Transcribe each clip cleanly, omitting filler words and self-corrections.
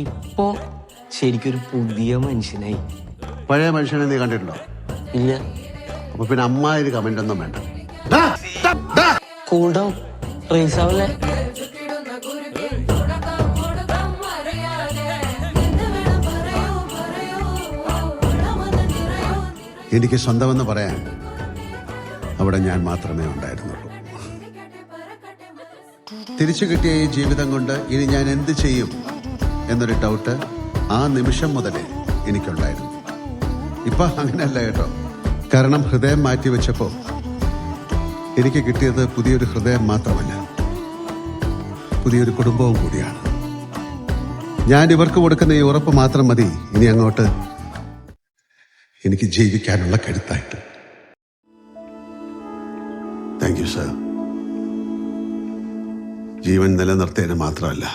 ഇപ്പോ ശരിക്കൊരു പുതിയ മനുഷ്യനായി. പഴയ മനുഷ്യനെ നീ കണ്ടിട്ടുണ്ടോ? ഇല്ല. അപ്പൊ പിന്നെ അമ്മാതിരി കമന്റ് ഒന്നും വേണ്ട. കൂൾ ഡൗൺ, റേസ് ആവല്ലേ. എനിക്ക് സ്വന്തമെന്ന് പറയാൻ അവിടെ ഞാൻ മാത്രമേ ഉണ്ടായിരുന്നുള്ളൂ. തിരിച്ചു കിട്ടിയ ഈ ജീവിതം കൊണ്ട് ഇനി ഞാൻ എന്ത് ചെയ്യും എന്നൊരു ഡൗട്ട് ആ നിമിഷം മുതലേ എനിക്കുണ്ടായിരുന്നു. ഇപ്പൊ അങ്ങനെയല്ല കേട്ടോ. കാരണം ഹൃദയം മാറ്റിവെച്ചപ്പോ എനിക്ക് കിട്ടിയത് പുതിയൊരു ഹൃദയം മാത്രമല്ല, പുതിയൊരു കുടുംബവും കൂടിയാണ്. ഞാൻ ഇവർക്ക് കൊടുക്കുന്ന ഈ ഉറപ്പ് മാത്രം മതി ഇനി അങ്ങോട്ട് എനിക്ക് ജീവിക്കാനുള്ള കരുത്തായിട്ട്. Thank you sir. ജീവൻ നിലനിർത്തിയതിന് മാത്രമല്ല,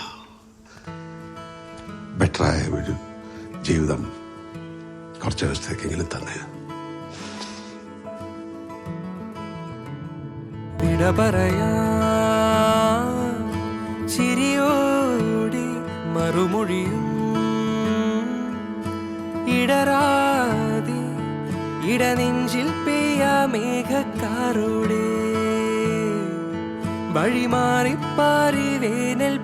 ബെറ്ററായ ഒരു ജീവിതം കുറച്ച് ദിവസത്തേക്കെങ്കിലും തന്നെ. വിട പറയാ ചിരിയോടി മറുമൊഴിയും ഇടരാതി ഇടനെഞ്ചിൽ പെയ്യാ മേഘക്കാരോടെ വഴിമാറിപ്പാറി വേനൽ